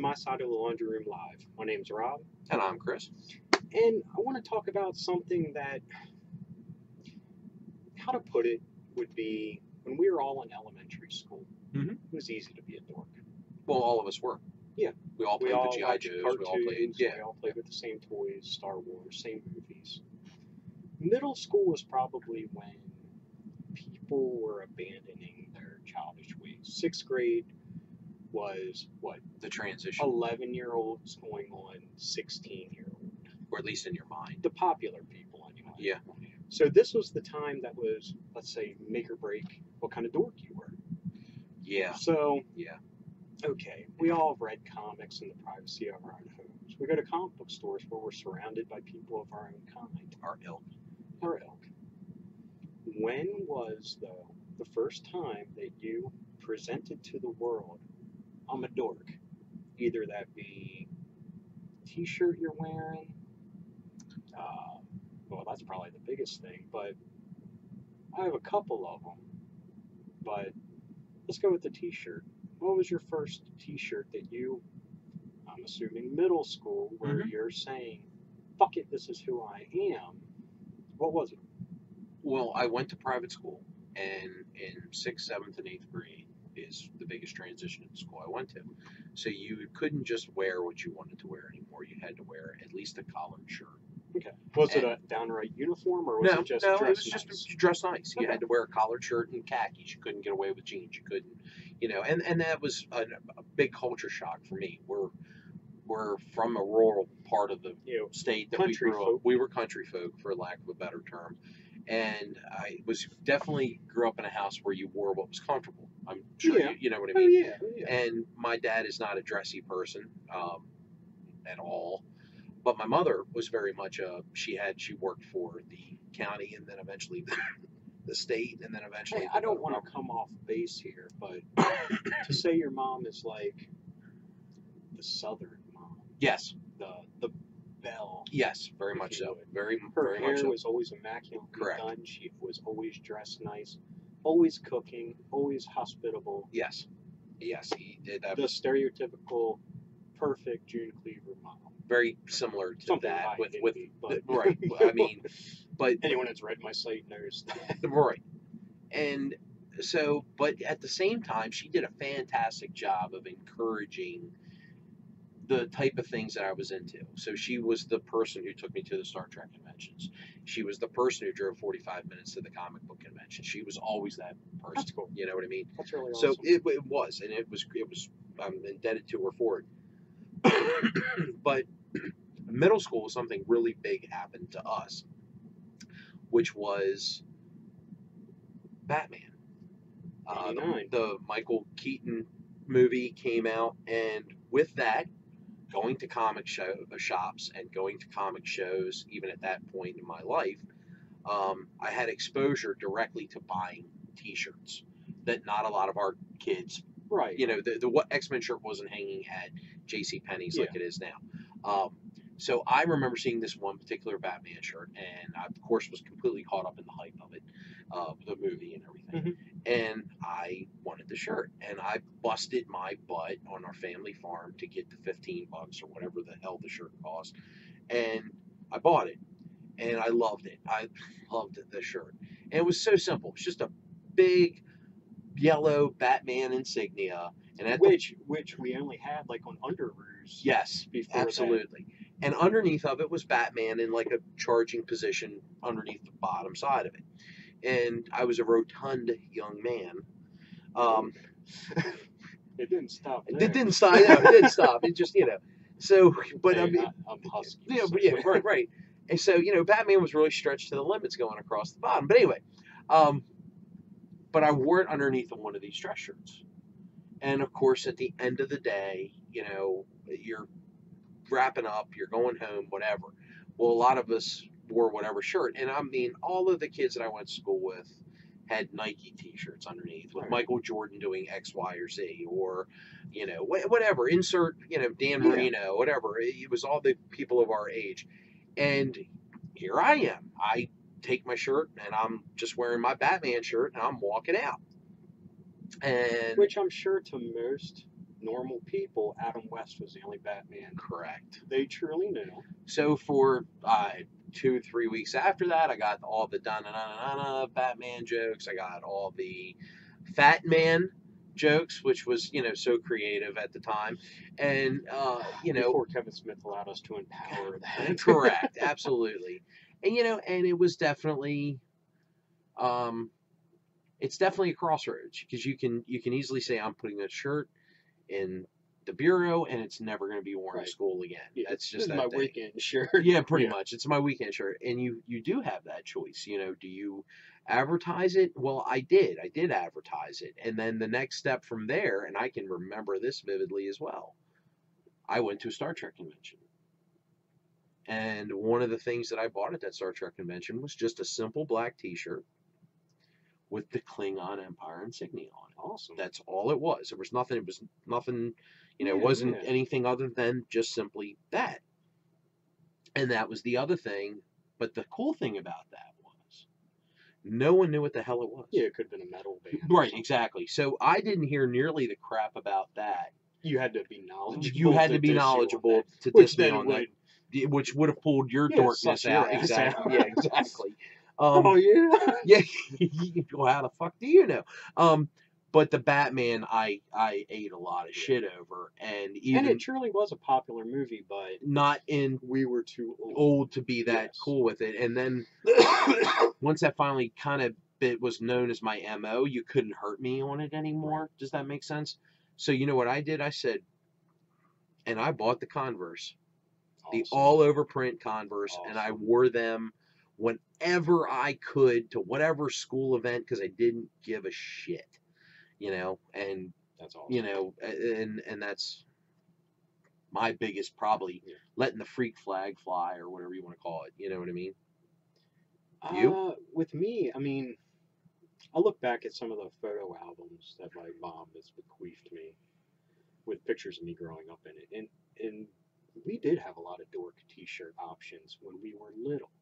My Side of the Laundry Room Live. My name's Rob. And I'm Chris. And I want to talk about something that, how to put it, would be when we were all in elementary school, it was easy to be a dork. Well, all of us were. Yeah. We all played with G.I. Joes. Cartoons, we all played, with the same toys, Star Wars, same movies. Middle school was probably when people were abandoning their childish ways. 6th grade was what? The transition. 11-year-olds going on 16-year-old. Or at least in your mind. The popular people, anyway. Yeah. So this was the time that was, let's say, make or break what kind of dork you were. Yeah. So, yeah. Okay, we all have read comics in the privacy of our own homes. We go to comic book stores where we're surrounded by people of our own kind. Our ilk. Our ilk. When was, though, the first time that you presented to the world, I'm a dork? Either that be t-shirt you're wearing, well, that's probably the biggest thing, but I have a couple of them. But let's go with the t-shirt. What was your first t-shirt that you, I'm assuming middle school, where you're saying, fuck it, this is who I am? What was it? Well, I went to private school, and in 6th, 7th, and 8th grade is the biggest transition in the school I went to. So you couldn't just wear what you wanted to wear anymore. You had to wear at least a collared shirt. Okay. Was it a downright uniform, or was it just no? Dress It was nice? just dress nice. Okay. You had to wear a collared shirt and khakis. You couldn't get away with jeans. You couldn't, and that was a big culture shock for me. We're from a rural part of the state that we grew up. We were country folk, for lack of a better term, and I grew up in a house where you wore what was comfortable. I'm sure you know what I mean. Oh, yeah. And my dad is not a dressy person at all. But my mother was very much she worked for the county and then eventually the state and then eventually. Hey, I don't want to come off base here, but to say your mom is like the Southern mom. Yes. The belle. Yes, very much so. Her very hair much so. was always immaculately Correct. done. She was always dressed nice, always cooking, always hospitable. Yes. Yes, he did. The stereotypical perfect June Cleaver mom. Very similar to Something that with right. I mean, but anyone that's read my site knows that. Right. And so, but at the same time, she did a fantastic job of encouraging the type of things that I was into. So she was the person who took me to the Star Trek conventions. She was the person who drove 45 minutes to the comic book convention. She was always that person. That's cool. You know what I mean? That's really awesome. So it was, and it was. I'm indebted to her for it. But middle school, something really big happened to us, which was Batman. The Michael Keaton movie came out, and with that, going to comic shops and going to comic shows, even at that point in my life, I had exposure directly to buying T-shirts that not a lot of our kids. Right. The X-Men shirt wasn't hanging at JCPenney's like it is now. So I remember seeing this one particular Batman shirt, and I, of course, was completely caught up in the hype of it, the movie and everything. And I wanted the shirt, and I busted my butt on our family farm to get the $15 or whatever the hell the shirt cost, and I bought it, and I loved it. I loved the shirt, and it was so simple. It's just a big yellow Batman insignia, and which we only had like on Underoos. Yes, before absolutely. That. And underneath of it was Batman in like a charging position underneath the bottom side of it. And I was a rotund young man. It didn't stop. There. It didn't stop. Yeah, it didn't stop. It just So, but hey, I mean, I'm husky. Yeah, right. And so Batman was really stretched to the limits going across the bottom. But anyway, but I wore it underneath of one of these dress shirts. And of course, at the end of the day, you're wrapping up, you're going home, whatever. Well, a lot of us wore whatever shirt. And I mean, all of the kids that I went to school with had Nike T-shirts underneath with Michael Jordan doing X, Y, or Z, or, whatever. Insert, Dan Marino, whatever. It was all the people of our age. And here I am. I take my shirt and I'm just wearing my Batman shirt and I'm walking out. And which I'm sure to most normal people, Adam West was the only Batman Correct. they truly knew. So for 2-3 weeks after that, I got all the Batman jokes. I got all the Fat Man jokes, which was, so creative at the time. And, Before Kevin Smith allowed us to empower that. correct, absolutely. And, and it was definitely, it's definitely a crossroads, because you can easily say, I'm putting a shirt in the bureau and it's never going to be worn to school again. Yeah, that's just this that is my thing. weekend shirt. Yeah, pretty much. It's my weekend shirt. And you do have that choice. Do you advertise it? Well, I did advertise it. And then the next step from there, and I can remember this vividly as well, I went to a Star Trek convention. And one of the things that I bought at that Star Trek convention was just a simple black t-shirt with the Klingon Empire insignia on it. Awesome. That's all it was. There was nothing. It was nothing. It wasn't anything other than just simply that. And that was the other thing. But the cool thing about that was no one knew what the hell it was. Yeah, it could have been a metal band. Right, exactly. So I didn't hear nearly the crap about that. You had to be knowledgeable. You had to be knowledgeable to diss me on that. Which would have pulled your dorkness out. Exactly. Yeah, exactly. Oh yeah. Yeah. Well, how the fuck do you know? But the Batman, I ate a lot of shit over, and it truly was a popular movie, but not we were too old to be that cool with it. And then once that finally kind of was known as my MO, you couldn't hurt me on it anymore. Right. Does that make sense? So you know what I did? I said, and I bought the Converse. The all-over print Converse, and I wore them whenever I could to whatever school event, because I didn't give a shit, and that's awesome. And that's my biggest, probably letting the freak flag fly, or whatever you want to call it. You know what I mean? You? With me, I mean, I look back at some of the photo albums that my mom has bequeathed me with pictures of me growing up in it, and we did have a lot of dork t-shirt options when we were little.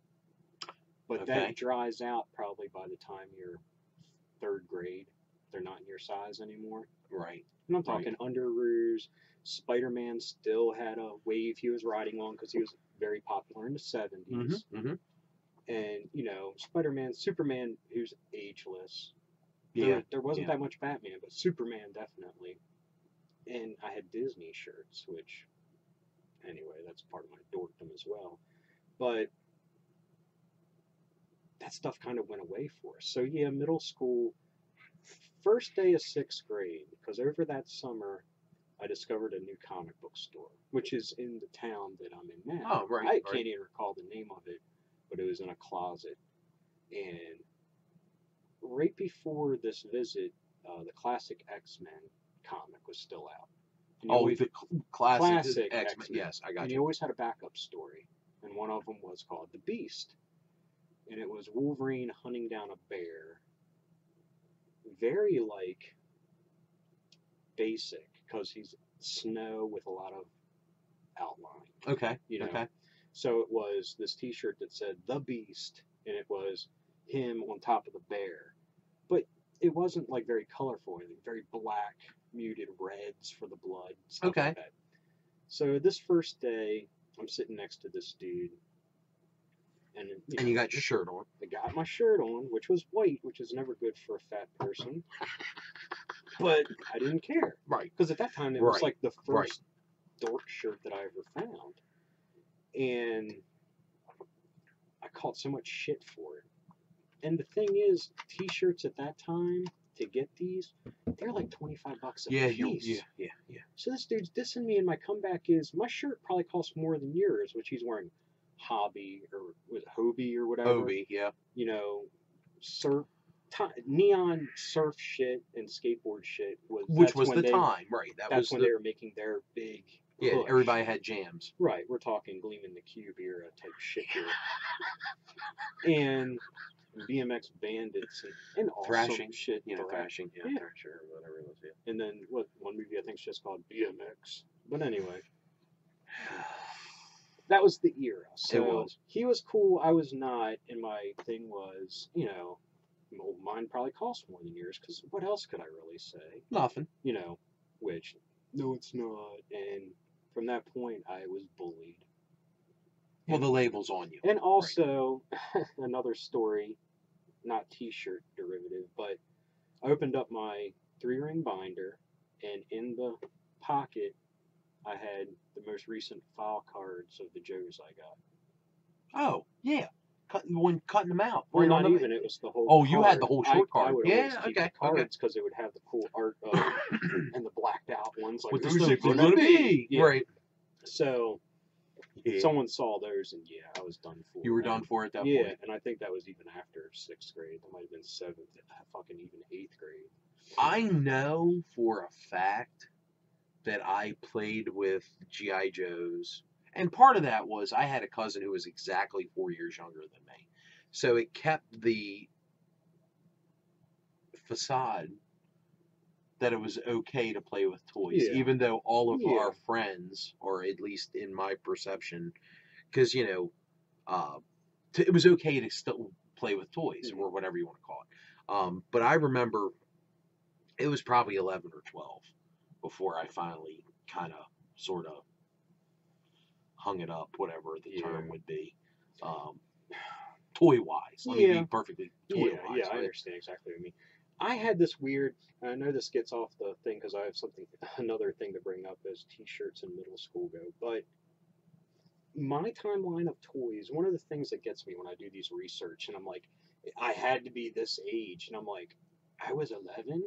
But that dries out probably by the time you're 3rd grade. They're not in your size anymore. Right. And I'm talking Underoos. Spider-Man still had a wave he was riding on because he was very popular in the 70s. Mm-hmm, mm-hmm. And, Spider-Man, Superman, who's ageless. Yeah. There wasn't that much Batman, but Superman definitely. And I had Disney shirts, which... Anyway, that's part of my dorkdom as well. But that stuff kind of went away for us. So yeah, middle school, first day of 6th grade, because over that summer, I discovered a new comic book store, which is in the town that I'm in now. Oh, right. I can't even recall the name of it, but it was in a closet. And right before this visit, the classic X-Men comic was still out. The classic X-Men. Yes, I got you. And you always had a backup story, and one of them was called The Beast, and it was Wolverine hunting down a bear. Very basic, because he's snow with a lot of outline. Okay. Okay. So it was this T-shirt that said The Beast, and it was him on top of the bear, but it wasn't very colorful, very black. Muted reds for the blood, stuff like that. So this first day, I'm sitting next to this dude, and you got your shirt on. I got my shirt on, which was white, which is never good for a fat person. But I didn't care, right? Because at that time it was the first dork shirt that I ever found, and I caught so much shit for it. And the thing is, T-shirts at that time, to get these, they're like $25 a piece. Yeah. So this dude's dissing me, and my comeback is, my shirt probably costs more than yours, which he's wearing Hobby, or was it Hobie or whatever. Hobie, yeah. Neon surf shit and skateboard shit which was the time, right? That's when they were making their big push. Yeah, everybody had jams. Right, we're talking Gleaming the Cube era type shit here. And BMX Bandits and awesome thrashing shit. Thrashing, Thrasher, whatever it was. Yeah. And then one movie I think is just called BMX. But anyway, that was the era. So he was cool, I was not, and my thing was, mine probably cost more than yours, because what else could I really say? Nothing. Which no, it's not. And from that point, I was bullied. Well, And, the label's on you. and Right. also, another story, not T-shirt derivative, but I opened up my 3-ring binder, and in the pocket, I had the most recent file cards of the Joes I got. Oh, yeah. Cutting them out. Well, Right on not the. even. It was the whole Oh, you had card. the whole I short card. would always Yeah, keep the okay, okay. cards because it would have the cool art of and the blacked out ones. Like, What the who's stuff it gonna be? Yeah. Right. So Yeah. someone saw those, and yeah, I was done for. You were And, done for at that yeah, point. and I think that was even after 6th grade. That might have been 7th, fucking even 8th grade. I know for a fact that I played with GI Joes, and part of that was I had a cousin who was exactly 4 years younger than me, so it kept the facade that it was okay to play with toys, Yeah. even though all of Yeah. our friends, or at least in my perception, because it was okay to still play with toys or whatever you want to call it. But I remember it was probably 11 or 12 before I finally kind of sort of hung it up, whatever the term would be, toy wise. Let me be perfectly toy wise. Yeah, I understand exactly what you mean. I had this weird. I know this gets off the thing because I have another thing to bring up as T-shirts in middle school go. But my timeline of toys, one of the things that gets me when I do these research, and I'm like, I had to be this age, and I'm like, I was 11.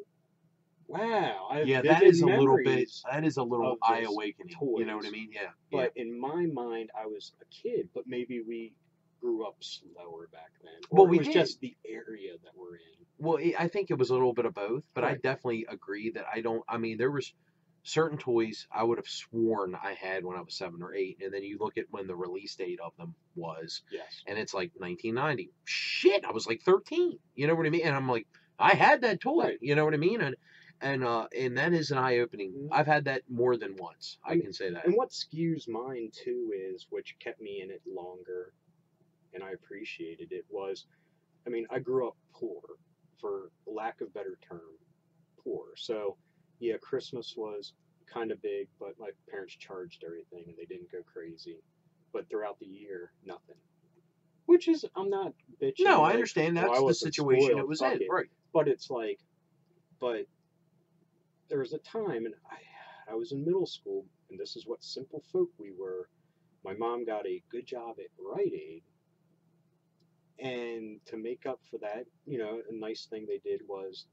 Wow, I have Yeah, vivid that is a little bit. memories That is a little of eye this awakening. You know what I toys. mean? Yeah. But in my mind, I was a kid, but maybe we grew up slower back then, Well, or we it was did. just the area that we're in. Well, I think it was a little bit of both, but I Right. definitely agree that I don't. I mean, there was certain toys I would have sworn I had when I was 7 or 8, and then you look at when the release date of them was, Yes. and it's like 1990. Shit, I was like 13. You know what I mean? And I'm like, I had that toy. Right. You know what I mean? And that is an eye opening. I've had that more than once. I can say that. And what skews mine too is, which kept me in it longer, and I appreciated it, was, I mean, I grew up poor, for lack of better term, poor. So, yeah, Christmas was kind of big, but my parents charged everything and they didn't go crazy. But throughout the year, nothing. Which is, I'm not bitching. No, I like, understand. "Oh, I That's the wasn't situation spoiled, it was fuck in. it." Right. But it's like, but there was a time, and I was in middle school, and this is what simple folk we were. My mom got a good job at Rite Aid, and to make up for that, a nice thing they did was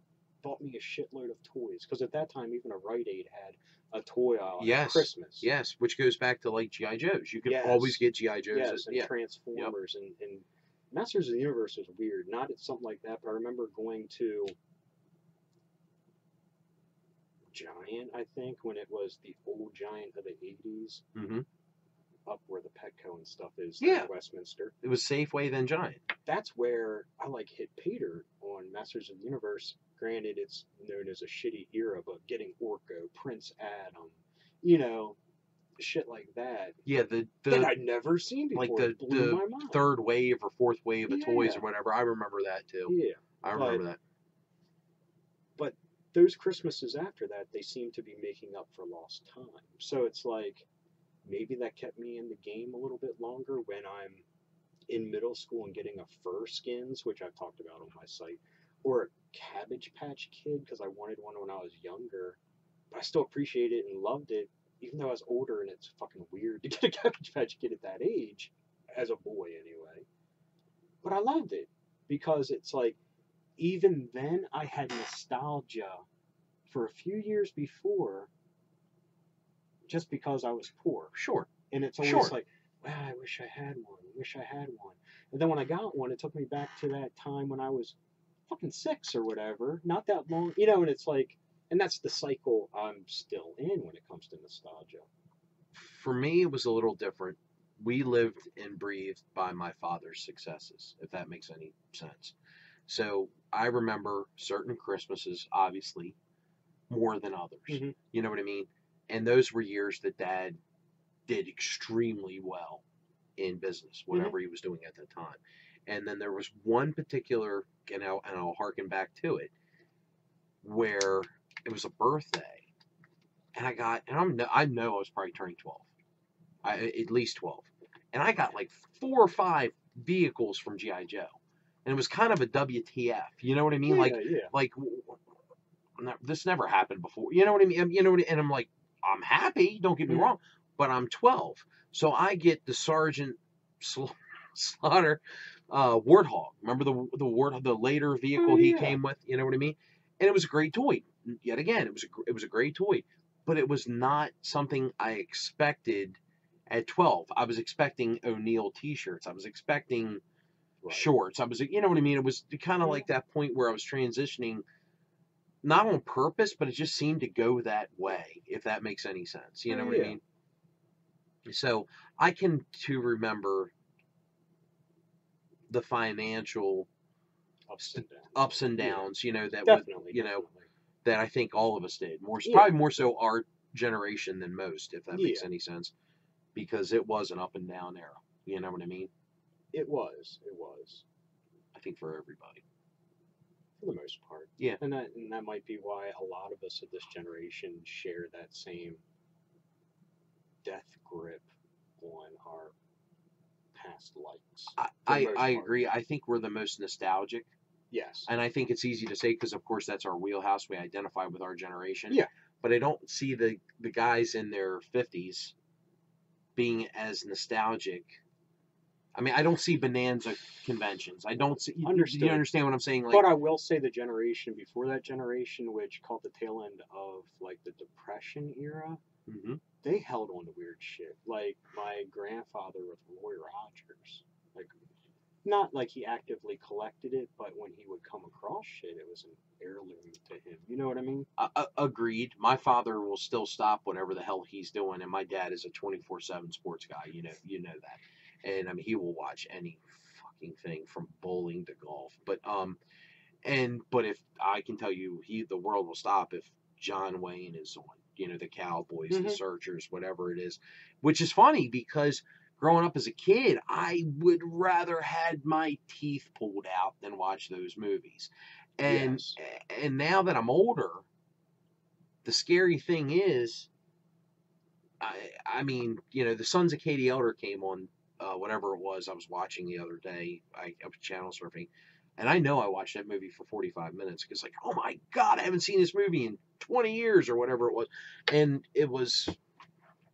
bought me a shitload of toys. Because at that time, even a Rite Aid had a toy aisle at Yes. Christmas. Yes, which goes back to like GI Joes. You could always get GI Joes. Yes, and Transformers and Masters of the Universe was weird. Not at something like that, but I remember going to Giant, I think, when it was the old Giant of the 80s, up where the Petco and stuff is in Westminster. It was Safeway, then Giant. That's where I hit pay dirt on Masters of the Universe. Granted, it's known as a shitty era, but getting Orko, Prince Adam, shit like that. Yeah, that I'd never seen before. Like It blew my mind. third wave or fourth wave of toys or whatever. I remember that too. Yeah, I remember that. But those Christmases after that, they seem to be making up for lost time. So it's like, maybe that kept me in the game a little bit longer when I'm in middle school and getting a fur skins, which I've talked about on my site, or a Cabbage Patch Kid because I wanted one when I was younger, but I still appreciated it and loved it, even though I was older, and it's fucking weird to get a Cabbage Patch Kid at that age, as a boy anyway. But I loved it because it's like, even then I had nostalgia for a few years before, just because I was poor. Sure. And it's always like, wow, I wish I had one. I wish I had one. And then when I got one, it took me back to that time when I was fucking 6 or whatever. Not that long, and it's like, and that's the cycle I'm still in when it comes to nostalgia. For me, it was a little different. We lived and breathed by my father's successes, if that makes any sense. So I remember certain Christmases, obviously, more than others. Mm-hmm. You know what I mean? And those were years that Dad did extremely well in business, whatever he was doing at the time. And then there was one particular, and I'll harken back to it, where it was a birthday, and I know I was probably turning 12, at least 12, and I got like 4 or 5 vehicles from GI Joe, and it was kind of a WTF. You know what I mean? Yeah, yeah. Like this never happened before. You know what I mean? You know what? And I'm like, I'm happy. Don't get me wrong, but I'm 12, so I get the Sergeant Slaughter Warthog. Remember the later vehicle he came with? You know what I mean? And it was a great toy. Yet again, it was a great toy, but it was not something I expected at 12. I was expecting O'Neill T-shirts. I was expecting shorts. I was, you know what I mean? It was kind of like that point where I was transitioning, not on purpose, but it just seemed to go that way, if that makes any sense. You know what I mean? So I can remember the financial ups and downs, you know, that Definitely, you know, definitely. that I think all of us did. Probably more so our generation than most, if that makes any sense, because it was an up and down era. You know what I mean? It was. It was. I think for everybody. For the most part. Yeah. And that might be why a lot of us of this generation share that same death grip on our past likes. I agree. I think we're the most nostalgic. Yes. And I think it's easy to say because, of course, that's our wheelhouse. We identify with our generation. Yeah. But I don't see the guys in their 50s being as nostalgic. I mean, I don't see Bonanza conventions. I don't see. You understand what I'm saying? Like, but I will say the generation before that generation, which caught the tail end of like the Depression era, they held on to weird shit. Like my grandfather with Roy Rogers. Like, not like he actively collected it, but when he would come across shit, it was an heirloom to him. You know what I mean? Agreed. My father will still stop whatever the hell he's doing, and my dad is a 24/7 sports guy. You know that. And I mean, he will watch any fucking thing from bowling to golf. But if I can tell you, the world will stop if John Wayne is on. You know, the Cowboys, the Searchers, whatever it is. Which is funny because growing up as a kid, I would rather had my teeth pulled out than watch those movies. And now that I'm older, the scary thing is, I mean, you know, the Sons of Katie Elder came on. Whatever it was I was watching the other day, I was channel surfing, and I know I watched that movie for 45 minutes because, like, oh my God, I haven't seen this movie in 20 years or whatever it was. And it was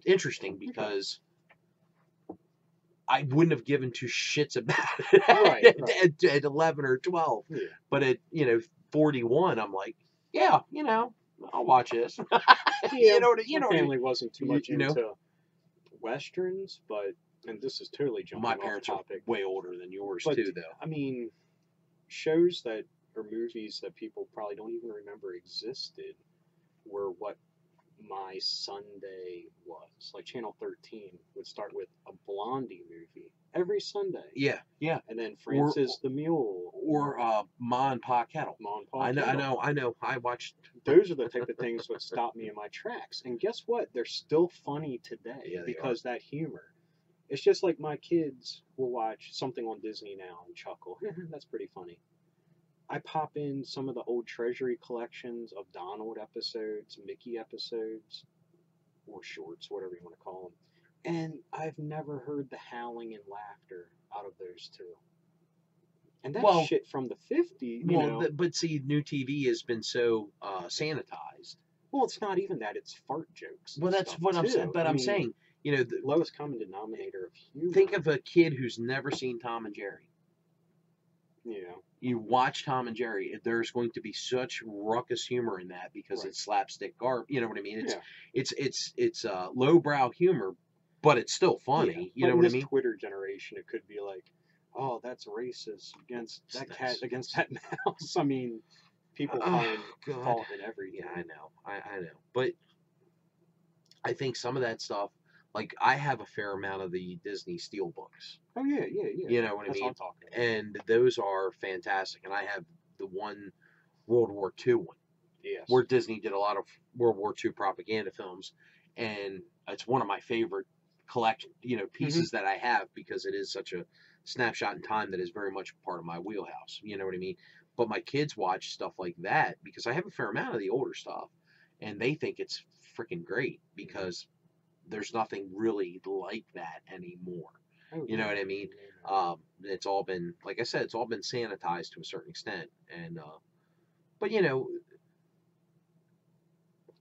interesting because I wouldn't have given two shits about it at 11 or 12. Yeah. But at, 41, I'm like, yeah, I'll watch this. Yeah, my family wasn't too much into Westerns, but, and this is totally jumping off topic. My parents are way older than yours, too, though. I mean, shows that, or movies that people probably don't even remember existed were what my Sunday was. Like Channel 13 would start with a Blondie movie every Sunday. Yeah, yeah. And then Francis the Mule. Or Ma and Pa Kettle. Ma and Pa Kettle. I know. I watched. Those are the type of things that stop me in my tracks. And guess what? They're still funny today because that humor. It's just like my kids will watch something on Disney now and chuckle. That's pretty funny. I pop in some of the old Treasury collections of Donald episodes, Mickey episodes, or shorts, whatever you want to call them. And I've never heard the howling and laughter out of those two. And that's shit from the 50s. But see, new TV has been so sanitized. Well, it's not even that. It's fart jokes. Well, that's what I'm saying. But I'm saying, the lowest common denominator of humor. Think of a kid who's never seen Tom and Jerry. You watch Tom and Jerry, there's going to be such ruckus humor in that because it's slapstick garb. You know what I mean? It's lowbrow humor, but it's still funny. You know what I mean? Twitter generation, it could be like, oh, that's racist against that cat against that mouse. I mean, people find fault in everything. Yeah, I know. I know. But I think some of that stuff, like, I have a fair amount of the Disney Steel books. Oh, yeah. You know what I mean? What I'm talking about. And those are fantastic. And I have the one World War II one. Yes. Where Disney did a lot of World War II propaganda films. And it's one of my favorite collection, pieces that I have because it is such a snapshot in time that is very much part of my wheelhouse. You know what I mean? But my kids watch stuff like that because I have a fair amount of the older stuff. and they think it's freaking great because there's nothing really like that anymore. Oh, You know what I mean? no. It's all been, like I said, it's all been sanitized to a certain extent, and but you know,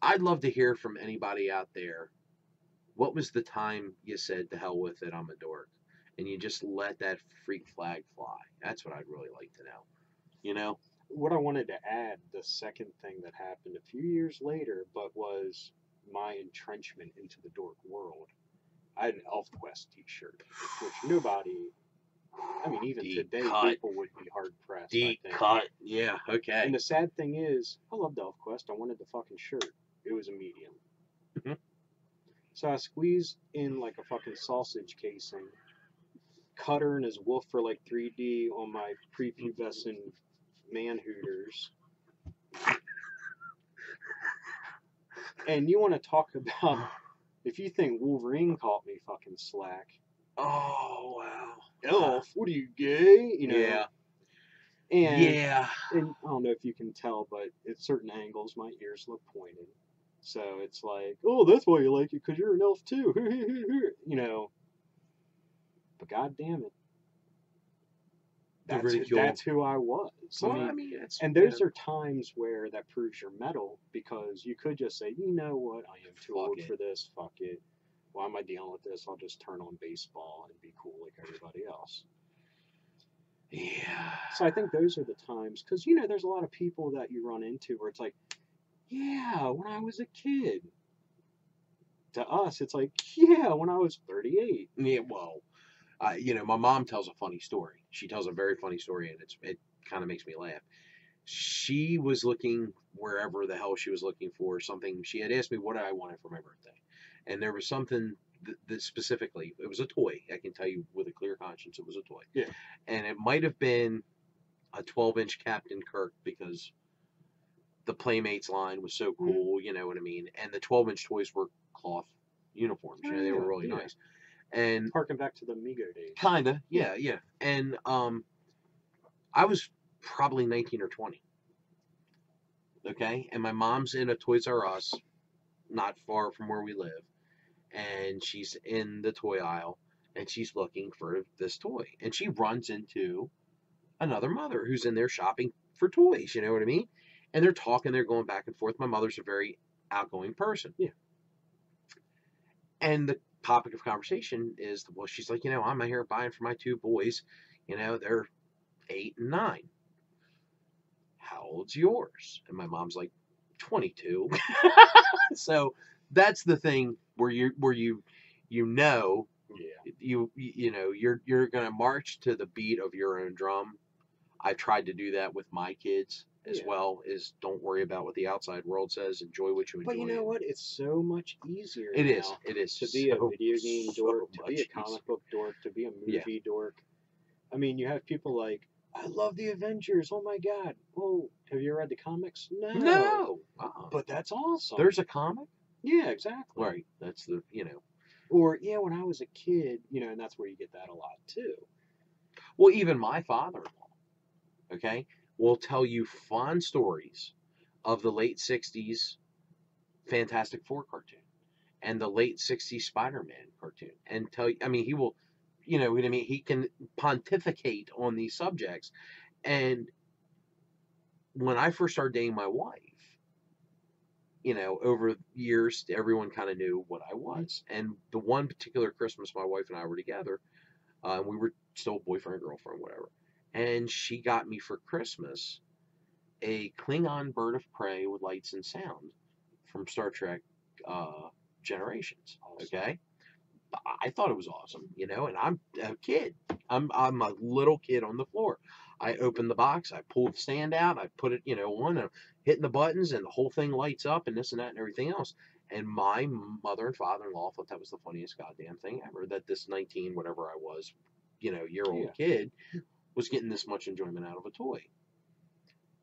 I'd love to hear from anybody out there. What was the time you said, "To hell with it, I'm a dork," and you just let that freak flag fly? That's what I'd really like to know. You know? What I wanted to add, the second thing that happened a few years later, but was my entrenchment into the dork world. I had an ElfQuest T-shirt, which nobody, I mean, even Deep today, cut. people would be hard pressed, I Deep think. cut. Yeah. Okay. And the sad thing is, I loved ElfQuest. I wanted the fucking shirt. It was a medium. Mhm. So I squeezed in like a fucking sausage casing, cut her in his wolf for like 3D on my prepubescent man hooters. And you want to talk about, if you think Wolverine caught me fucking slack, Oh wow. Elf, what are you, gay? You know, Yeah. and Yeah. and I don't know if you can tell, but at certain angles, my ears look pointed. So it's like, oh, that's why you like it, because you're an elf too. You know, but god damn it, The ridicule. that's who I was. Well, I mean, it's, and those are times where that proves your mettle, because you could just say, you know what, I am too Fuck old it. for this. Fuck it. Why am I dealing with this? I'll just turn on baseball and be cool like everybody else. Yeah. So I think those are the times, because you know, there's a lot of people that you run into where it's like, yeah, when I was a kid. To us, it's like, yeah, when I was 38. Yeah. Well, you know, my mom tells a funny story. She tells a very funny story, and it kind of makes me laugh. She was looking wherever the hell she was looking for something. She had asked me what I wanted for my birthday, and there was something that specifically, it was a toy. I can tell you with a clear conscience, it was a toy. Yeah. And it might have been a 12-inch Captain Kirk, because the Playmates line was so cool, you know what I mean? And the 12-inch toys were cloth uniforms, you know, they were really nice. And harken back to the Mego days. kinda, yeah. And I was probably 19 or 20. Okay? And my mom's in a Toys R Us not far from where we live, and she's in the toy aisle, and she's looking for this toy. And she runs into another mother who's in there shopping for toys, you know what I mean? And they're talking, they're going back and forth. My mother's a very outgoing person. Yeah. And the topic of conversation is, well, she's like, you know, I'm here buying for my two boys. You know, they're 8 and 9. How old's yours? And my mom's like, 22. So that's the thing where you know, Yeah. you know, you're gonna march to the beat of your own drum. I tried to do that with my kids as Yeah. well. Is don't worry about what the outside world says. Enjoy what you enjoy. But you know what? It's so much easier It now is. It is to be a so, video game so dork, to be a much comic easier. book dork, to be a Yeah. movie dork. I mean, you have people like, I love the Avengers. Oh my god. Oh, have you read the comics? No. No. But that's awesome. There's a comic. Yeah, exactly. Right. That's the, you know. Or yeah, when I was a kid, you know, and that's where you get that a lot too. Well, even my father-in-law, okay, will tell you fond stories of the late 60s Fantastic Four cartoon and the late 60s Spider-Man cartoon, and tell you, I mean, he will, you know what I mean, he can pontificate on these subjects. And when I first started dating my wife, you know, over years, everyone kind of knew what I was. And the one particular Christmas my wife and I were together, we were still boyfriend, girlfriend, whatever. And she got me for Christmas a Klingon bird of prey with lights and sound from Star Trek Generations. Okay, I thought it was awesome, you know. And I'm a kid. I'm a little kid on the floor. I opened the box. I pulled the stand out. I put it, you know, on, and hitting the buttons, and the whole thing lights up, and this and that and everything else. And my mother and father-in-law thought that was the funniest goddamn thing ever. That this 19, whatever I was, you know, year-old kid was getting this much enjoyment out of a toy.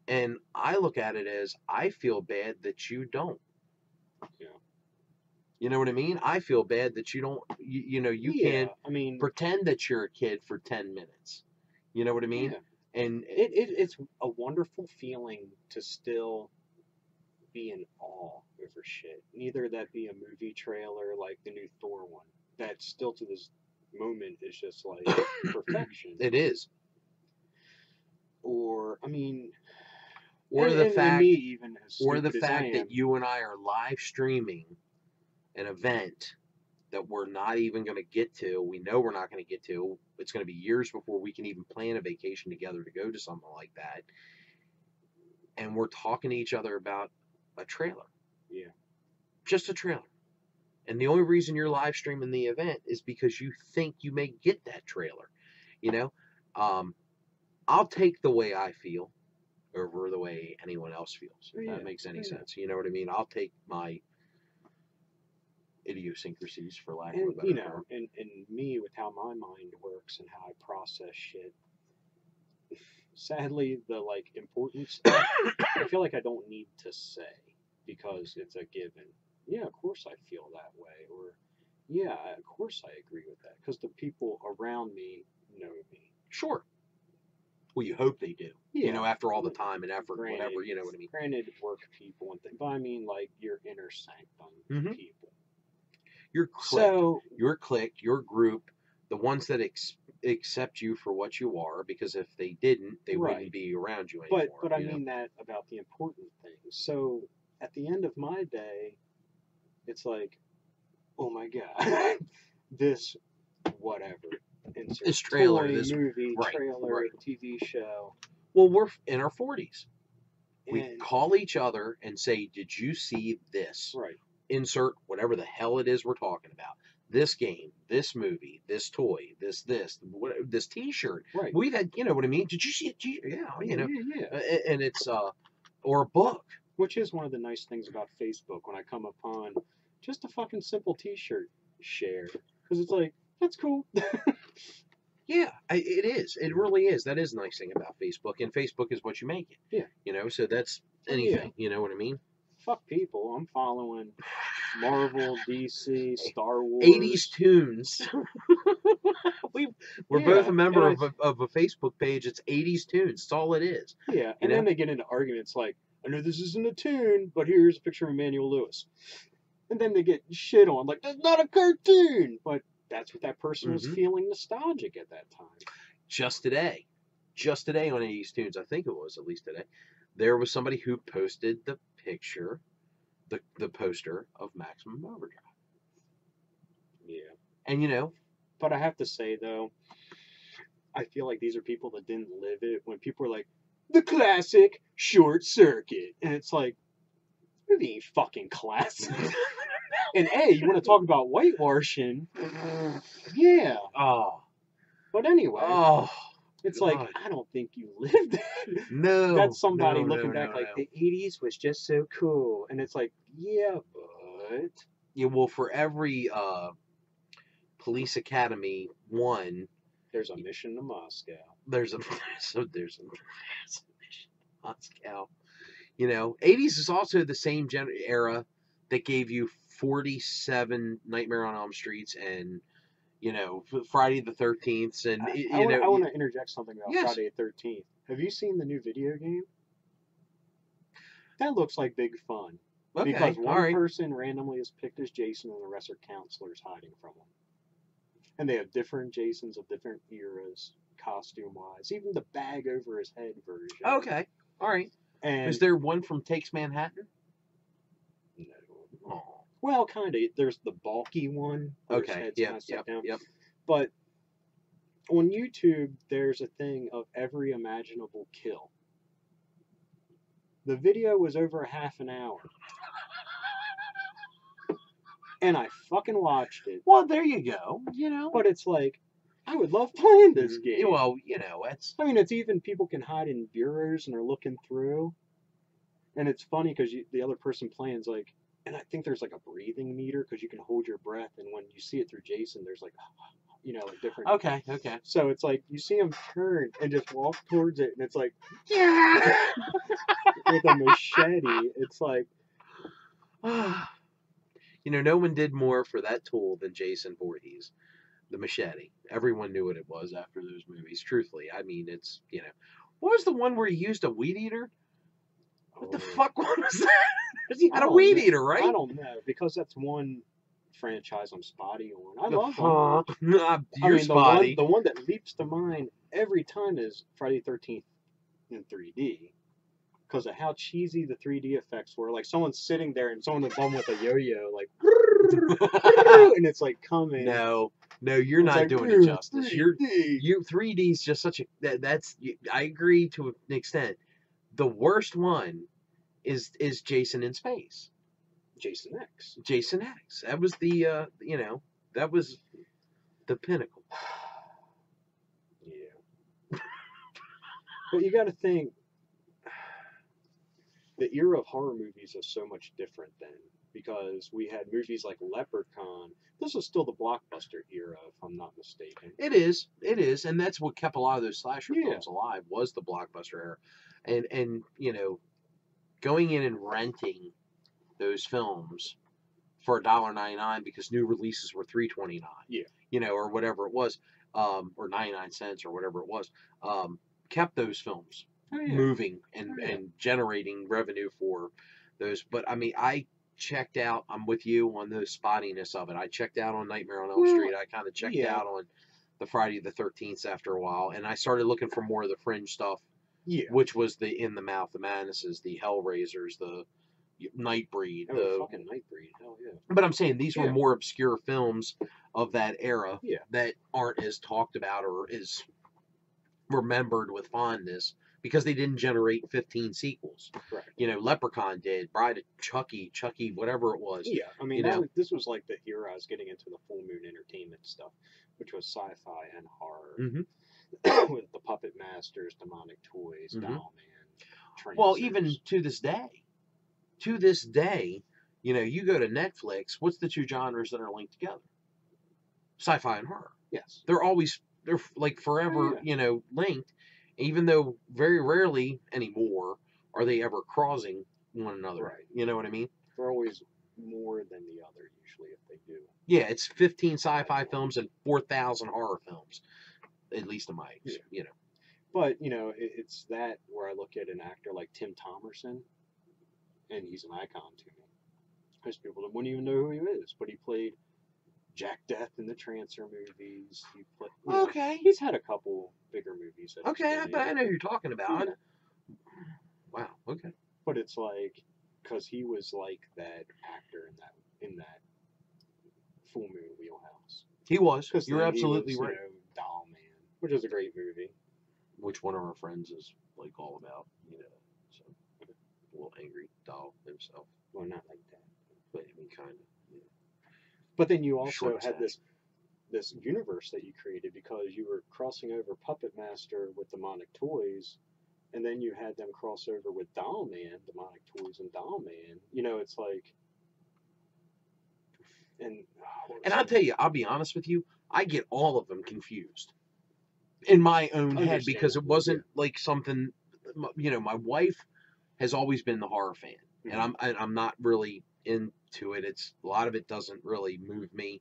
And I look at it as, I feel bad that you don't. Yeah. You know what I mean? I feel bad that you don't, you know, you can't pretend that you're a kid for 10 minutes. You know what I mean? Yeah. And it's a wonderful feeling to still be in awe over shit. Neither that be a movie trailer like the new Thor one. That still to this moment is just like perfection. It is. Or I mean, Or the and fact, me even as or the stupid as I fact am, that you and I are live streaming an event that we're not even going to get to. We know we're not going to get to. It's going to be years before we can even plan a vacation together to go to something like that. And we're talking to each other about a trailer. Yeah. Just a trailer. And the only reason you're live streaming the event is because you think you may get that trailer. You know, I'll take the way I feel over the way anyone else feels, if that makes any sense. You know what I mean? I'll take my idiosyncrasies, for lack of a better term. And me with how my mind works and how I process shit. Sadly, the like important stuff, I feel like I don't need to say because it's a given. Yeah, of course I feel that way, or yeah, of course I agree with that because the people around me know me. Sure. Well, you hope they do. Yeah. You know, after all the time and effort, Granted, whatever, you know what I mean? Granted, work people and things, but I mean like your inner sanctum people. Your clique, your group, the ones that accept you for what you are, because if they didn't, they wouldn't be around you anymore. But I mean that about the important things. So at the end of my day, it's like, oh my god, this whatever. This trailer, toy, this movie, trailer, TV show. Well, we're in our 40s. We call each other and say, did you see this? Right. Insert whatever the hell it is we're talking about. This game, this movie, this toy, this T-shirt. Right. We've had, you know what I mean? Did you see it? Yeah, you know. Yeah. And it's or a book. Which is one of the nice things about Facebook when I come upon just a fucking simple T-shirt share, because it's like that's cool. Yeah, it is. It really is. That is a nice thing about Facebook, and Facebook is what you make it. Yeah. You know, so that's anything. You know what I mean? Fuck people. I'm following Marvel, DC, Star Wars. 80s tunes. We're both a member of a Facebook page. It's 80s tunes. That's all it is. Yeah, and then they get into arguments like, I know this isn't a tune, but here's a picture of Emmanuel Lewis. And then they get shit on, like, that's not a cartoon! But that's what that person was feeling nostalgic at that time. Just today on 80s tunes, I think it was, at least today, there was somebody who posted the picture, the poster of Maximum Overdrive. Yeah. And, you know. But I have to say, though, I feel like these are people that didn't live it. When people are like, the classic Short Circuit. And it's like, movie ain't fucking classic. And you want to talk about whitewashing? Yeah. Oh. But anyway. Oh. It's God. Like, I don't think you lived it. No. That's somebody looking back like, the 80s was just so cool. And it's like, yeah, but... Yeah, well, for every Police Academy 1... There's a mission to Moscow. There's a mission to Moscow. You know, 80s is also the same era that gave you 47 Nightmare on Elm Streets and, you know, Friday the 13th. And I want to interject something about Friday the 13th. Have you seen the new video game? That looks like big fun. Okay, because one person randomly is picked as Jason and the rest are counselors hiding from him. And they have different Jasons of different eras, costume-wise. Even the bag over his head version. Okay, all right. And is there one from Takes Manhattan? No. Oh. Well, kind of. There's the bulky one. Okay, yep. But on YouTube, there's a thing of every imaginable kill. The video was over half an hour. And I fucking watched it. Well, there you go. You know. But it's like, I would love playing this game. Well, you know, it's... I mean, it's even people can hide in bureaus and are looking through. And it's funny because the other person playing is like... And I think there's like a breathing meter because you can hold your breath. And when you see it through Jason, there's like, you know, like different... Okay. So it's like, you see him turn and just walk towards it. And it's like... with a machete. It's like... You know, no one did more for that tool than Jason Voorhees. The machete. Everyone knew what it was after those movies. Truthfully, I mean, it's, you know. What was the one where he used a weed eater? What the fuck was that? He had a weed eater, right? I don't know because that's one franchise I'm spotty on. I love them. You're spotty. The one that leaps to mind every time is Friday 13th in 3D. Because of how cheesy the 3D effects were. Like someone's sitting there and someone above with a yo-yo, like, and it's like coming. No, you're not like, doing it justice. 3D. 3D is just such a I agree to an extent. The worst one is Jason in Space. Jason X. Jason X. That was the that was the pinnacle. Yeah. But you got to think the era of horror movies is so much different then, because we had movies like Leprechaun. This was still the blockbuster era, if I'm not mistaken. It is, and that's what kept a lot of those slasher films alive, was the blockbuster era. And going in and renting those films for $1.99 because new releases were $3.29. Yeah. Or whatever it was, or 99 cents or whatever it was, kept those films moving and generating revenue for those. But I mean, I checked out. I'm with you on the spottiness of it. I checked out on Nightmare on Elm Street. I kind of checked out on the Friday the 13th after a while, and I started looking for more of the fringe stuff. Yeah. Which was the In the Mouth of Madnesses, the Hellraisers, the Nightbreed, the fucking Nightbreed. Hell yeah. But I'm saying these were more obscure films of that era that aren't as talked about or as remembered with fondness, because they didn't generate 15 sequels. Right. Leprechaun did, Bride of Chucky, whatever it was. Yeah, I mean, this was like the era I was getting into the Full Moon Entertainment stuff, which was sci-fi and horror. Mm-hmm. With the Puppet Masters, Demonic Toys, Doll Man. Well, even to this day, you go to Netflix, what's the two genres that are linked together? Sci-fi and horror. Yes. They're like forever, linked, even though very rarely anymore are they ever crossing one another. Right. You know what I mean? They're always more than the other, usually, if they do. Yeah, it's 15 sci-fi films and 4,000 horror films, at least in my, But, it's that where I look at an actor like Tim Thomerson, and he's an icon to me. Most people wouldn't even know who he is, but he played Jack Death in the Trancer movies. He played, he's had a couple bigger movies. But I know who you're talking about. Yeah. Wow. Okay. But it's like, because he was like that actor in that Full Moon wheelhouse. He was. You're absolutely right. Doll Man, which is a great movie. Which one of our friends is like all about, so a little angry doll himself. Well, not like that, but I mean, kind of. But then you also had this universe that you created, because you were crossing over Puppet Master with Demonic Toys, and then you had them cross over with Doll Man, Demonic Toys, and Doll Man. It's like, and I'll tell you, I'll be honest with you, I get all of them confused in my own head, because it wasn't like something, my wife has always been the horror fan, and I'm not really into it. It's a lot of it doesn't really move me,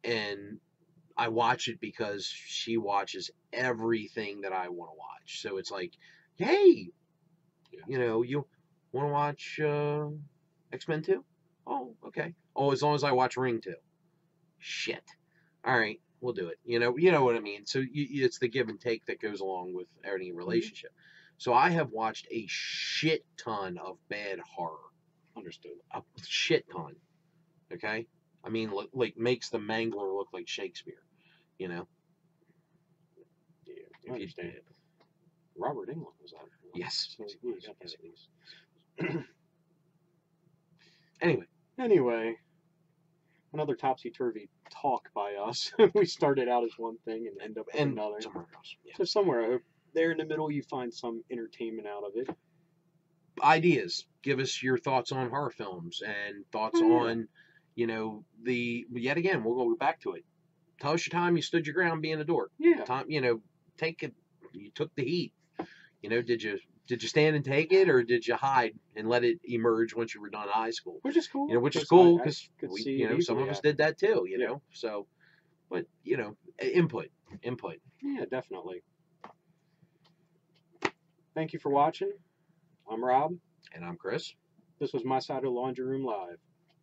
and I watch it because she watches everything that I want to watch. So it's like, hey, you want to watch X-Men 2? Oh, okay. Oh, as long as I watch Ring 2. Shit. All right, we'll do it. You know what I mean. So it's the give and take that goes along with any relationship. So I have watched a shit ton of bad horror. Understood. A shit ton. Okay? I mean, like makes the Mangler look like Shakespeare. Yeah, I understand. Robert Englund was out. Yes. So he got that at least. Anyway, another topsy-turvy talk by us. We started out as one thing and end up with another. Somewhere else. Yeah. So somewhere, I hope there in the middle you find some entertainment out of it. Ideas. Give us your thoughts on horror films and thoughts on, yet again, we'll go back to it. Tell us your time you stood your ground being a dork. Yeah. Time, take it. You took the heat. Did you stand and take it, or did you hide and let it emerge once you were done high school? Which is cool. Which is cool, because some of us did that too. So, but input. Yeah, definitely. Thank you for watching. I'm Rob. And I'm Chris. This was My Side of the Laundry Room Live.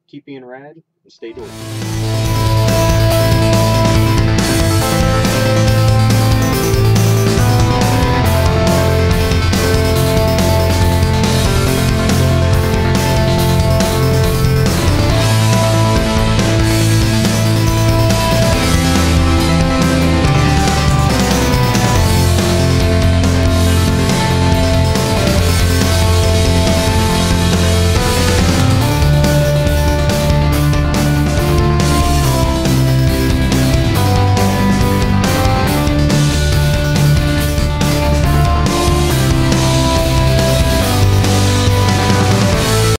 Keep being rad and stay dorky.